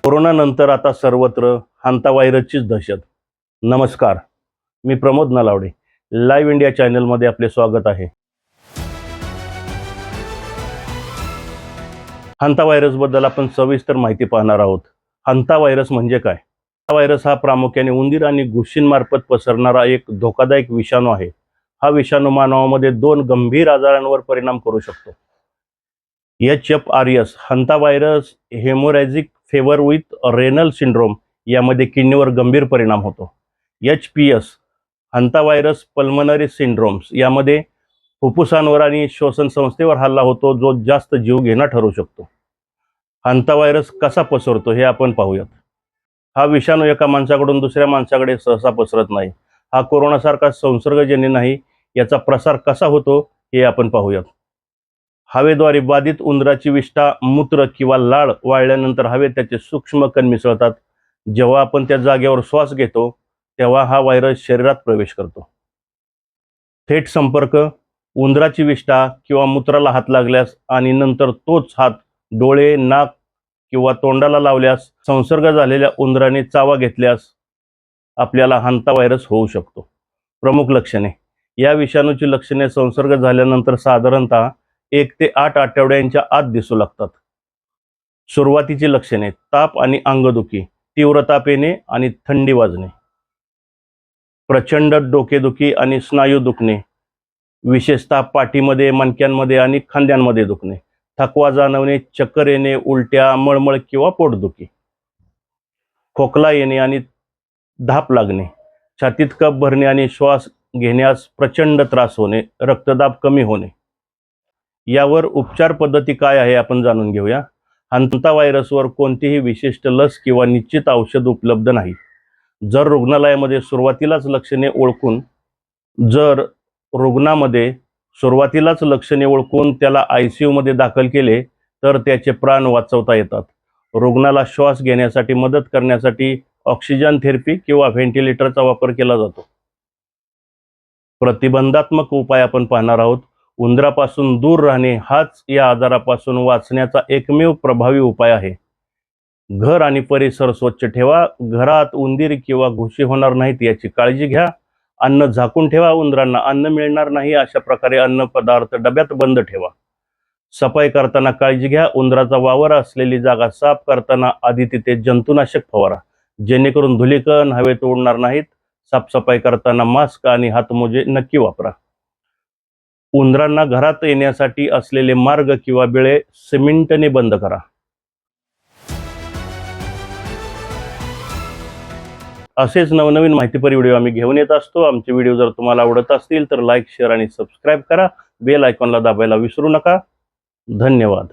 Corona नंतर आता सर्वत्र हांता व्हायरसचीच दहशत। नमस्कार, मी प्रमोद नलावडे, लाईव्ह इंडिया चॅनलमध्ये आपले स्वागत आहे। हांता व्हायरसबद्दल आपण सविस्तर माहिती पाहणार आहोत। हांता व्हायरस म्हणजे काय? हांता व्हायरस हा प्रामुख्याने उंदीर आणि घुशींमार्फत पसरणारा एक धोकादायक विषाणू आहे। हा विषाणू मानवामध्ये दोन गंभीर आजारांवर परिणाम करू शकतो। HFRS hanta virus haemorrhagic fever with renal syndrome यामध्ये किडनीवर गंभीर परिणाम होतो। HPS hanta virus pulmonary syndromes यामध्ये फुफ्फुसांवर आणि श्वसन संस्थेवर हल्ला होतो, जो जास्त जीवघेणा ठरू शकतो। हांता व्हायरस कसा पसरतो हे आपण पाहूयात। हा विषाणू एका माणसाकडून दुसऱ्या माणसाकडे सहसा पसरत नाही। हा कोरोनासारखा संसर्गजन्य नाही। याचा प्रसार कसा होतो हे आपण पाहूयात। हवेद्वारे बाधित उंदराची विष्ठा, मूत्र किंवा लाळ वाळल्यानंतर हवेत त्याचे सूक्ष्म कण मिसळतात। जेव्हा आपण त्या जागेवर श्वास घेतो तेव्हा हा व्हायरस शरीरात प्रवेश करतो। थेट संपर्क, उंदराची विष्ठा किंवा मूत्राला हात लागल्यास आणि नंतर तोच हात डोळे, नाक किंवा तोंडाला लावल्यास, संसर्ग झालेल्या उंदराने चावा घेतल्यास आपल्याला हांता व्हायरस होऊ शकतो। प्रमुख लक्षणे: या विषाणूची लक्षणे संसर्ग झाल्यानंतर साधारणतः 1 ते 8 आठवड्यांच्या आत दिसू लागतात। सुरुवातीची लक्षणे: ताप आणि अंगदुखी, तीव्र ताप येणे आणि थंडी वाजणे, प्रचंड डोकेदुखी आणि स्नायू दुखणे, विशेषतः पाठीमध्ये, मणक्यांमध्ये आणि खांद्यांमध्ये दुखणे, थकवा जाणवणे, चक्कर येणे, उलट्या, मळमळ किंवा पोटदुखी, खोकला येणे आणि धाप लागणे, छातीत कफ भरणे आणि श्वास घेण्यास प्रचंड त्रास होणे, रक्तदाब कमी होणे। यावर उपचार पद्धती काय आहे आपण जाणून घेऊया। हांता व्हायरसवर कोणतीही विशिष्ट लस किंवा निश्चित औषध उपलब्ध नाही। जर रुग्णालयामध्ये सुरुवातीलाच लक्षणे ओळखून त्याला ICU मध्ये दाखल केले तर त्याचे प्राण वाचवता येतात। रुग्णाला श्वास घेण्यासाठी मदत करण्यासाठी ऑक्सिजन थेरपी किंवा व्हेंटिलेटरचा वापर केला जातो। प्रतिबंधात्मक उपाय आपण पाहणार आहोत। उंदरापासून दूर राहणे हाच या आजारापासून वाचण्याचा एकमेव प्रभावी उपाय आहे। घर आणि परिसर स्वच्छ ठेवा। घरात उंदीर किंवा घुशी होणार नाहीत याची काळजी घ्या। अन्न झाकून ठेवा, उंदरांना अन्न मिळणार नाही अशा प्रकारे अन्न पदार्थ डब्यात बंद ठेवा। सफाई करताना काळजी घ्या। उंदराचा वावर असलेली जागा साफ करताना आधी तिथे जंतुनाशक फवारा, जेणेकरून धुलीकण हवेत उडणार नाहीत। साफसफाई करताना मास्क आणि हातमोजे नक्की वापरा। उंदरांना घरात येण्यासाठी असलेले मार्ग किंवा बिळे सिमेंटने बंद करा। असेच नवनवीन माहितीपर व्हिडिओ आम्ही घेऊन येत असतो। आमचे व्हिडिओ जर तुम्हाला आवडत असतील तर लाईक, शेअर आणि सबस्क्राईब करा। बेल आयकॉनला दाबायला विसरू नका। धन्यवाद।